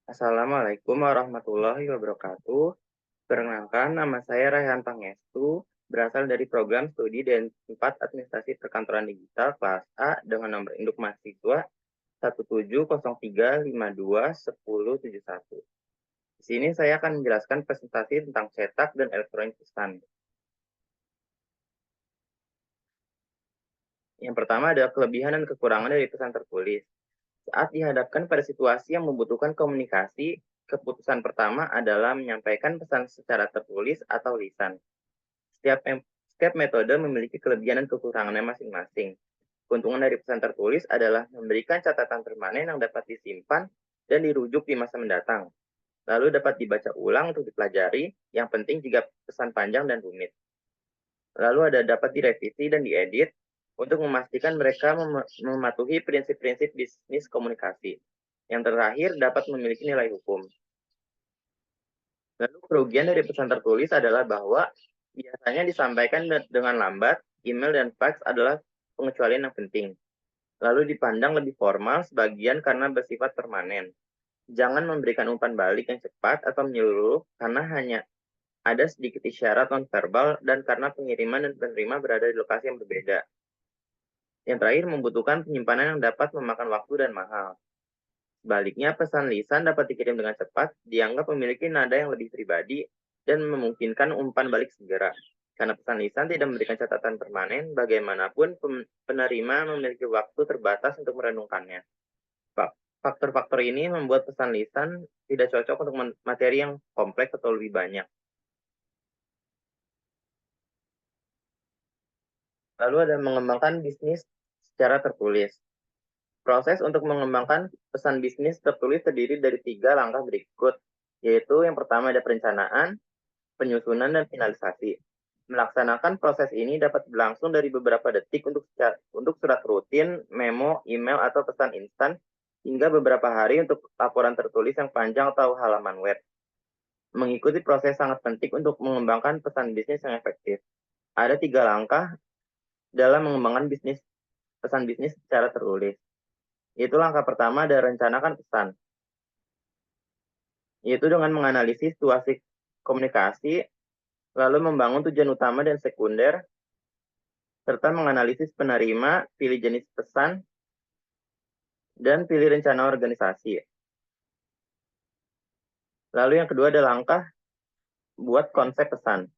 Assalamualaikum warahmatullahi wabarakatuh. Perkenalkan, nama saya Raihan Pangestu, berasal dari program studi D4 Administrasi Perkantoran Digital kelas A dengan nomor induk mahasiswa 170352101. Di sini saya akan menjelaskan presentasi tentang cetak dan elektronik pesan. Yang pertama adalah kelebihan dan kekurangan dari pesan tertulis. Saat dihadapkan pada situasi yang membutuhkan komunikasi, keputusan pertama adalah menyampaikan pesan secara tertulis atau lisan. Setiap metode memiliki kelebihan dan kekurangannya masing-masing. Keuntungan dari pesan tertulis adalah memberikan catatan permanen yang dapat disimpan dan dirujuk di masa mendatang. Lalu dapat dibaca ulang untuk dipelajari, yang penting jika pesan panjang dan rumit. Lalu dapat direvisi dan diedit untuk memastikan mereka mematuhi prinsip-prinsip bisnis komunikasi. Yang terakhir dapat memiliki nilai hukum. Lalu kerugian dari pesan tertulis adalah bahwa biasanya disampaikan dengan lambat, email dan fax adalah pengecualian yang penting. Lalu dipandang lebih formal sebagian karena bersifat permanen. Jangan memberikan umpan balik yang cepat atau menyeluruh karena hanya ada sedikit isyarat nonverbal dan karena pengiriman dan penerima berada di lokasi yang berbeda. Yang terakhir membutuhkan penyimpanan yang dapat memakan waktu dan mahal. Sebaliknya, pesan lisan dapat dikirim dengan cepat, dianggap memiliki nada yang lebih pribadi, dan memungkinkan umpan balik segera. Karena pesan lisan tidak memberikan catatan permanen, bagaimanapun penerima memiliki waktu terbatas untuk merenungkannya. Faktor-faktor ini membuat pesan lisan tidak cocok untuk materi yang kompleks atau lebih banyak. Lalu ada mengembangkan bisnis secara tertulis. Proses untuk mengembangkan pesan bisnis tertulis terdiri dari 3 langkah berikut, yaitu yang pertama ada perencanaan, penyusunan, dan finalisasi. Melaksanakan proses ini dapat berlangsung dari beberapa detik untuk surat rutin, memo, email, atau pesan instan, hingga beberapa hari untuk laporan tertulis yang panjang atau halaman web. Mengikuti proses sangat penting untuk mengembangkan pesan bisnis yang efektif. Ada 3 langkah dalam mengembangkan pesan bisnis secara tertulis. Yaitu langkah pertama ada rencanakan pesan, yaitu dengan menganalisis situasi komunikasi, lalu membangun tujuan utama dan sekunder, serta menganalisis penerima, pilih jenis pesan, dan pilih rencana organisasi. Lalu yang kedua ada langkah buat konsep pesan.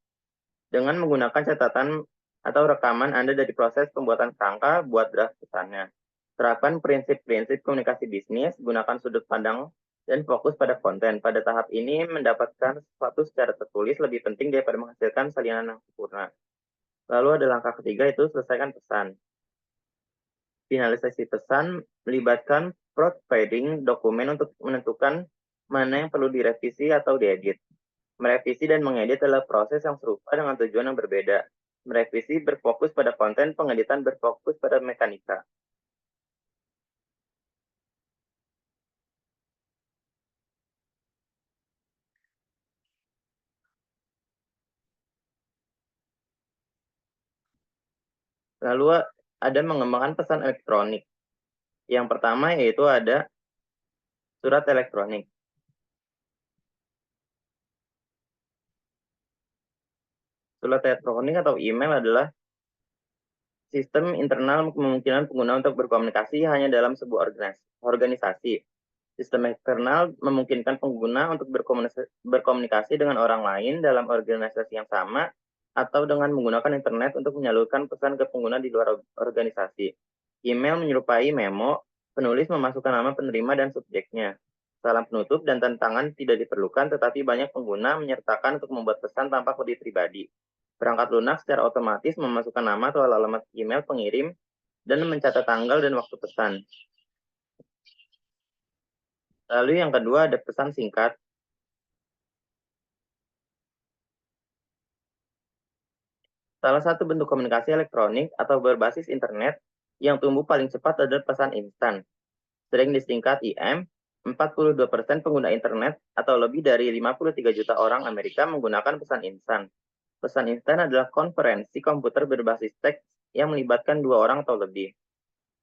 Dengan menggunakan catatan atau rekaman Anda dari proses pembuatan kerangka, buat draft pesannya. Terapkan prinsip-prinsip komunikasi bisnis, gunakan sudut pandang dan fokus pada konten. Pada tahap ini, mendapatkan sesuatu secara tertulis lebih penting daripada menghasilkan salinan yang sempurna. Lalu ada langkah ketiga, itu selesaikan pesan. Finalisasi pesan melibatkan proofreading dokumen untuk menentukan mana yang perlu direvisi atau diedit. Merevisi dan mengedit adalah proses yang serupa dengan tujuan yang berbeda. Merevisi berfokus pada konten, pengeditan berfokus pada mekanika. Lalu ada mengembangkan pesan elektronik. Yang pertama yaitu ada surat elektronik. Surat elektronik atau email adalah sistem internal memungkinkan pengguna untuk berkomunikasi hanya dalam sebuah organisasi. Sistem eksternal memungkinkan pengguna untuk berkomunikasi dengan orang lain dalam organisasi yang sama atau dengan menggunakan internet untuk menyalurkan pesan ke pengguna di luar organisasi. Email menyerupai memo, penulis memasukkan nama penerima dan subjeknya. Salam penutup dan tantangan tidak diperlukan, tetapi banyak pengguna menyertakan untuk membuat pesan tampak lebih pribadi. Perangkat lunak secara otomatis memasukkan nama atau alamat email pengirim dan mencatat tanggal dan waktu pesan. Lalu yang kedua ada pesan singkat. Salah satu bentuk komunikasi elektronik atau berbasis internet yang tumbuh paling cepat adalah pesan instan. Sering disingkat IM, 42% pengguna internet atau lebih dari 53 juta orang Amerika menggunakan pesan instan. Pesan instan adalah konferensi komputer berbasis teks yang melibatkan 2 orang atau lebih.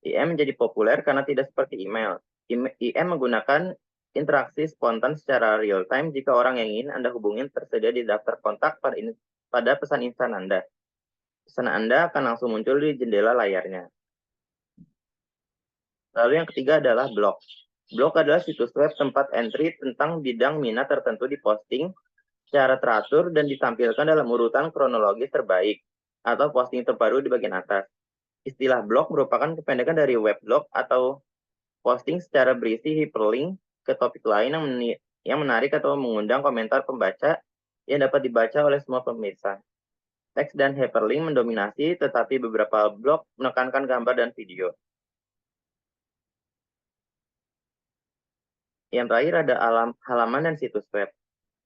IM menjadi populer karena tidak seperti email. IM menggunakan interaksi spontan secara real time jika orang yang ingin Anda hubungin tersedia di daftar kontak pada pesan instan Anda. Pesan Anda akan langsung muncul di jendela layarnya. Lalu yang ketiga adalah blog. Blog adalah situs web tempat entry tentang bidang minat tertentu diposting secara teratur dan ditampilkan dalam urutan kronologis terbaik atau posting terbaru di bagian atas. Istilah blog merupakan kependekan dari weblog atau posting secara berisi hyperlink ke topik lain yang menarik atau mengundang komentar pembaca yang dapat dibaca oleh semua pemirsa. Teks dan hyperlink mendominasi, tetapi beberapa blog menekankan gambar dan video. Yang terakhir ada halaman dan situs web.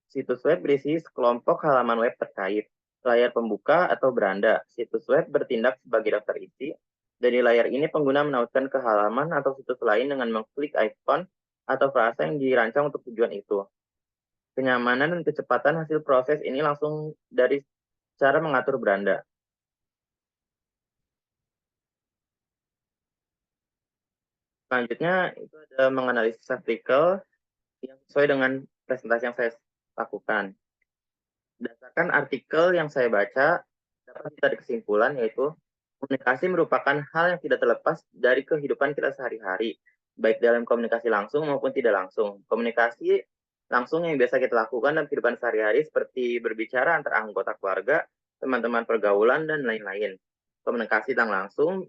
Situs web berisi sekelompok halaman web terkait. Layar pembuka atau beranda. Situs web bertindak sebagai daftar isi. Dari layar ini pengguna menautkan ke halaman atau situs lain dengan mengklik icon atau frasa yang dirancang untuk tujuan itu. Kenyamanan dan kecepatan hasil proses ini langsung dari cara mengatur beranda. Selanjutnya itu ada menganalisis artikel yang sesuai dengan presentasi yang saya lakukan. Berdasarkan artikel yang saya baca, dapat ditarik kesimpulan yaitu komunikasi merupakan hal yang tidak terlepas dari kehidupan kita sehari-hari, baik dalam komunikasi langsung maupun tidak langsung. Komunikasi langsung yang biasa kita lakukan dalam kehidupan sehari-hari seperti berbicara antar anggota keluarga, teman-teman pergaulan, dan lain-lain. Komunikasi tak langsung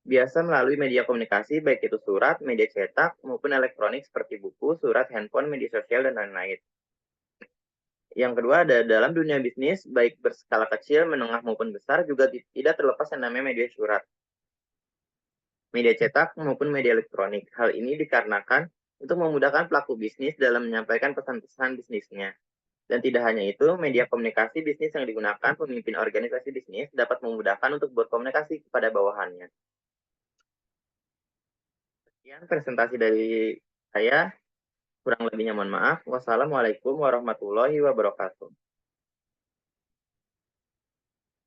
biasa melalui media komunikasi baik itu surat, media cetak, maupun elektronik seperti buku, surat, handphone, media sosial, dan lain-lain. Yang kedua ada dalam dunia bisnis, baik berskala kecil, menengah maupun besar, juga tidak terlepas yang namanya media surat, media cetak maupun media elektronik. Hal ini dikarenakan untuk memudahkan pelaku bisnis dalam menyampaikan pesan-pesan bisnisnya. Dan tidak hanya itu, media komunikasi bisnis yang digunakan pemimpin organisasi bisnis dapat memudahkan untuk berkomunikasi kepada bawahannya. Sekian presentasi dari saya. Kurang lebihnya mohon maaf. Wassalamualaikum warahmatullahi wabarakatuh.